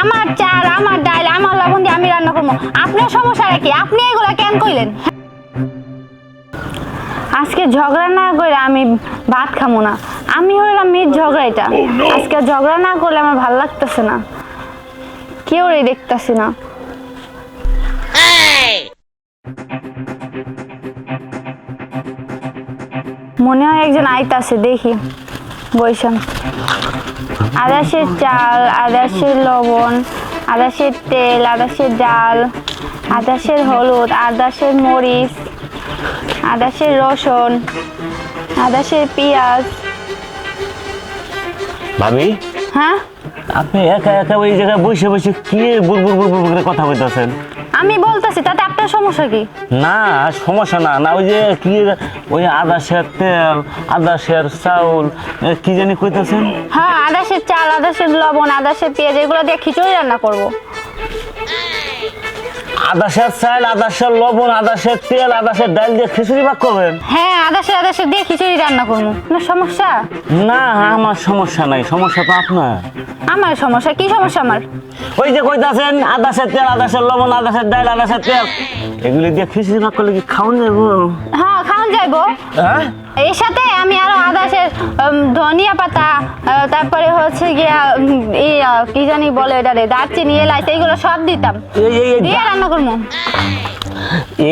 আমার চাল আমার ডাল আমার লবণ দিয়ে আমি রান্না করবো, আপনার সমস্যা কি? আপনি এগুলা কেন কইলেন? আজকে ঝগড়া না করে আমি ভাত খাবো না। আমি হইলাম মেয়ের ঝগড়াইটা। আজকে ঝগড়া না করলে আমার ভালো লাগতেছে না, কেউ দেখতেছি না। মনে হয় একজন আইতাছে, দেখি বৈশান। আদাসের চাল, আদাসের লবণ, আদাসের তেল, আদাসের ডাল, আদাসের হলুদ, আদাসের মরিচ, আদাসের রসুন, আদাসের পেঁয়াজ। ভাবি, হ্যাঁ আপনি একা একা ওই জায়গায় বসে বসে কি বুড়বুড় বুড়বুড় করে কথা বলতেছেন? আমি বলতেছি, তাতে আপনার সমস্যা কি? না সমস্যা না, না ওই যে কি ওই আদাসের তেল, আদাসের চাউল কি জানি কইতেছেন? হ্যাঁ, আদাসের চাল, আদাসের লবণ, আদাসের পেঁয়াজ, এগুলো দিয়ে খিচুড়ি রান্না করব। আদাসের চাল, আদাসের লবণ, আদাসের তেল, আদাসের ডাল দিয়ে খিচুড়ি ভাগ করবেন? হ্যাঁ, আদাসের দিয়ে খিচুড়ি রান্না করবো। আপনার সমস্যা? না আমার সমস্যা নাই, সমস্যা তো আপনার। আমার সমস্যা? কি সমস্যা আমার? ওই যে কইতাছেন আদাসের তেল, আদাসের লবণ, আদাসের ডাল, আদাসের তেল, এগুলি দিয়ে খিচুড়ি ভাগ করলে কি খাওয়ান যাবো? হ্যাঁ, খাওয়ান যাইবো। হ্যাঁ, এর সাথে আমি আরো আদাসের ধনিয়া পাতা, তারপরে হচ্ছে গিয়া কি জানি বলে এটা রে, দারচিনি, এলাচ, এইগুলো সব দিতাম, দিয়ে রান্না করবো।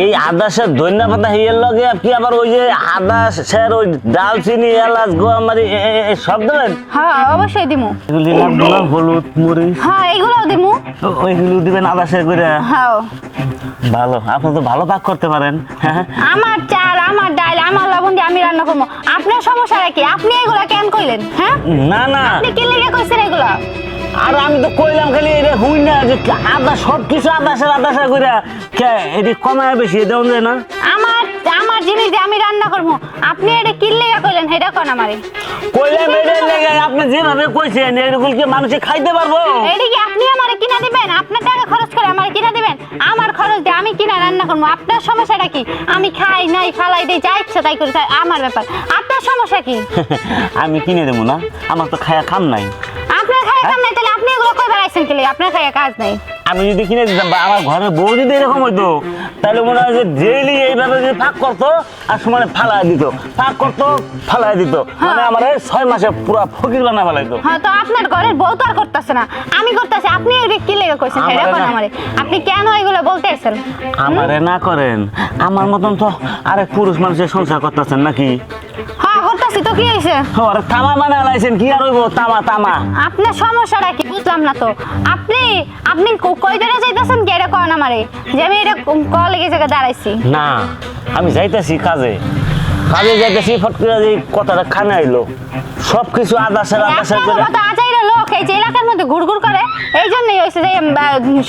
এই আদাসের ধনিয়া পাতা হিয়ের লগে কি আবার ওই যে আদাসের ওই দালচিনি, এলাচ, গোয়ামারি সব দেবেন? হ্যাঁ, অবশ্যই দিমু। এগুলি লাগবে না? হলুদ, মরিচ, হ্যাঁ, এইগুলোও দিমু। ওইগুলো দিবেন আদাসের করে? হ্যাঁ। ভালো, আপনি তো ভালো পাক করতে পারেন। হ্যাঁ, আমার চাল আমার ডাল আমার লবণ দিয়ে আমি রান্না করবো, আপনার সমস্যা কি? আপনি এগুলা কেন কইলেন? হ্যাঁ, না না, আপনি কি লিগে কইছেন এগুলা? আর আমি তো কইলাম খালি এটা হুই না যে আদা সব কিছু আদাসের করে এটি কমায় বেশি দেওয়া যায় না? আমার আমার জিনিস দিয়ে আমি রান্না করবো, আপনি এটা কি লিগে কইলেন সেটা কোন আমারে? কইলাম এটার লেগে আপনি যেভাবে কইছেন এগুলো কি মানুষে খাইতে পারবো? এটা কি আপনি আমারে কিনা দিবেন? আপনার টাকা খরচ করে আমারে কিনা দিবেন? আমার খরচ দিয়ে আমি কিনা রান্না করবো, আপনার সমস্যাটা কি? আমি খাই নাই ফালাই দেই, যা ইচ্ছা তাই করি, তাই আমার ব্যাপার। আপনার সমস্যা কি? আমি কিনে দেবো না, আমার তো খায়া খাম নাই। আপনার খায়া কাম নাই, তাহলে আপনি এগুলো কই বেড়াইছেন কি? আপনার খায়া কাজ নাই। আমি যদি কিনে দিতাম বা আমার ঘরের বউ যদি এরকম হইতো, তাহলে মনে হয় যে ডেইলি এইভাবে যদি ফাঁক করতো আর সমানে ফালাই দিত, ফাঁক করতো ফালাই দিত, মানে আমার 6 মাসে পুরা ফকির বানা ফেলাইতো। হ্যাঁ, তো আপনার ঘরের বউ তো আর করতেছে না, আমি করতেছি। আপনি এটা কি লেগে কইছেন সেটা কোন আমারে? আপনি কেন এগুলো বলতে আছেন? আমারে না করেন, আমার মতন তো আরেক পুরুষ মানুষের সংসার করতেছেন নাকি? হ্যাঁ, করতেছি তো, কি হইছে? ওরে তামা মানে লাইছেন, কি আর হইব? তামা তামা। আপনার সমস্যাটা কি বুঝলাম না তো। আপনি আপনি কই ধরে যাইতেছেন কি? এটা কোন আমারে যে আমি এটা কলেজে জায়গা দাঁড়াইছি? না, আমি যাইতেছি কাজে, কাজে যাইতেছি, ফট করে এই কথাটা খানে আইলো, সবকিছু আদাসের করে। আজাইরা লোক এই যে এলাকার মধ্যে ঘুরঘুর করে, এই জন্যই হয়েছে যে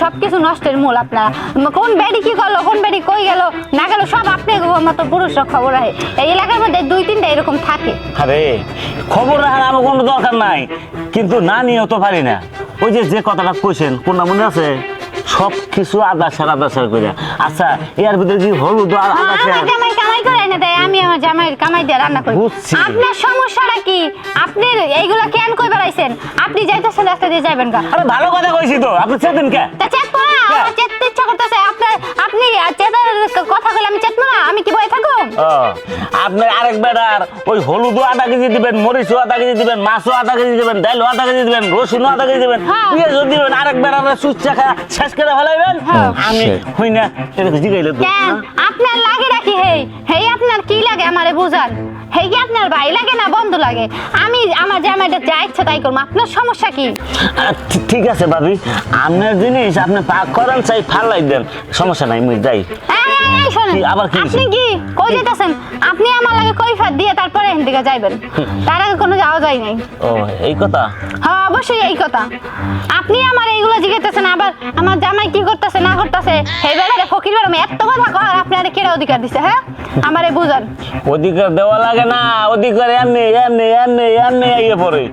সবকিছু নষ্টের মূল আপনারা। কোন বেডি কি করলো, কোন বেডি কই গেল না গেল, সব আপনি মতো পুরুষরা খবর রাখে। এই এলাকার মধ্যে 2-3টা এরকম থাকে। আরে খবর রাখার আমার কোনো দরকার নাই, কিন্তু না নিয়েও তো পারি না। ওই যে কথাটা কইছেন কোনটা মনে আছে? সব কিছু আদাসের করে। আচ্ছা, এর ভিতরে কি হলুদ আর আদাসের? আমার জামাই কামাই করে না দেয়, আমি আমার জামাইয়ের কামাই দিয়ে রান্না করি। আপনার সমস্যাটা কি? আপনি এইগুলা কেন কই বেড়াইছেন? আপনি যাইতেছেন, রাস্তা দিয়ে যাবেন গা। আরে ভালো কথা কইছি তো, আপনি চেতেন কে? তা চেতবো না, আমার চেততে ইচ্ছা করতেছে। আপনি চেতার কথা কইলে আমি চেতবো না? আমি কি বই থাকুম? আপনি আরেক বেড়ার ওই হলুদও আধা কেজি দিবেন, মরিচও আধা কেজি দিবেন, মাছও আধা কেজি দিবেন, ডালও আধা কেজি দিবেন, রসুনও আধা কেজি দিবেন, পেঁয়াজও দিবেন, আরেক বেড়ার সুচ্চা খায় শেষ করে ফেলাইবেন। আমি হই না এটা জিগাইলে তো। কেন আপনার লাগে রাখি? হেই আপনার কি লাগে আমারে বুঝান। হেই কি আপনার ভাই লাগে না বন্ধু লাগে? আমি আমার জামাইটা যা ইচ্ছা তাই করবো, আপনার সমস্যা কি? ঠিক আছে ভাবি, আপনার জিনিস আপনি পাক করেন, চাই ফালাই দেন, সমস্যা নাই, মুই যাই। আবার কি? আপনি কি কই যেতেছেন? আপনি আমার লাগে কৈফিয়ত দিয়ে তারপরে এখান থেকে যাইবেন, তার আগে কোনো যাওয়া যায় নাই। ও এই কথা? হ্যাঁ, অবশ্যই এই কথা। আপনি আমার এইগুলো জিজ্ঞাসা, আবার আমার জামাই কি করতেছে না করতেছে, এই বেড়ারে ফকির বেড়া এত কথা কয়, আপনার কেড়ে অধিকার দিছে? হ্যাঁ, আমারে বুঝান। অধিকার দেওয়া লাগে না, অধিকার এমনি এমনি এমনি এমনি আইয়ে পড়ে।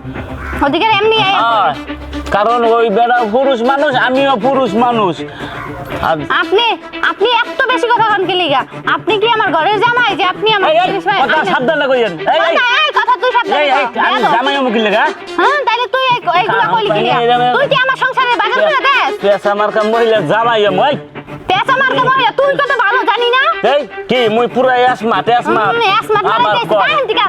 অধিকার এমনি কারণ ওই বেড়া পুরুষ মানুষ, আমিও পুরুষ মানুষ। আপনি আপনি এত বেশি কথা কন কি লিগা? আপনি কি আমার ঘরের জামাই যে আপনি আমার কথা সাবধানে কইেন? এই কথা তুই সাবধানে জামাই মুকিল লাগা? হ্যাঁ, তাইলে তুই এইগুলা কইলি কি লিগা? তুই কি আমার সংসারের পেশা মার্কা মহিলা জামাই মই পেঁচা মার্কা মহিলা তুই কত ভালো জানি না এই কি মুই পুরা স্মার্ট স্মার্ট মানে কাহিন থেকে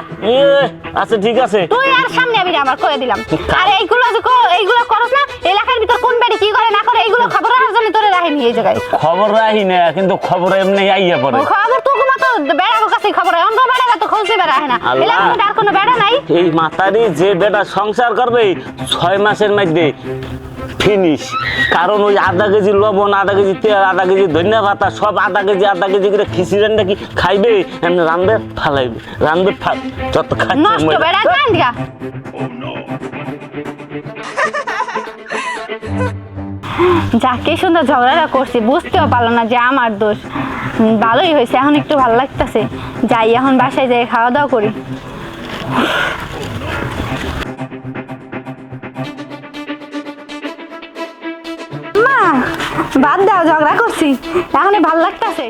আচ্ছা ঠিক আছে তুই আর সামনে আবি আমার কয়ে দিলাম আর এইগুলো যে এইগুলো করছ না এলাকার ভিতর কোন বাড়ি কি করে না করে এইগুলো খবর রাখার জন্য তোরে রাখি নিয়ে এই জায়গায় খবর রাহি না কিন্তু খবর এমনি আইয়া পড়ে খবর তো মতো বেড়ার কাছে খবর হয় অন্য বেড়া তো খোঁজ দিবে রাখে না এলাকার মধ্যে আর কোনো বেড়া নাই এই মাতারি যে বেটা সংসার করবে 6 মাসের মধ্যে ফিনিশ কারণ ওই আধা কেজি লবণ আধা কেজি তেল আধা কেজি ধনিয়া পাতা সব আধা কেজি করে খিচুড়ি কি খাইবে এমনি রান্ধবে ফালাইবে যত নষ্ট খাচ্ছে বেড়া কান দিয়া যাকে সুন্দর ঝগড়াটা করছি বুঝতেও পারলো না যে আমার দোষ ভালোই হয়েছে এখন একটু ভালো লাগতেছে যাই এখন বাসায় যাই খাওয়া দাওয়া করি মা বাদ দাও ঝগড়া করছি এখন ভালো লাগতেছে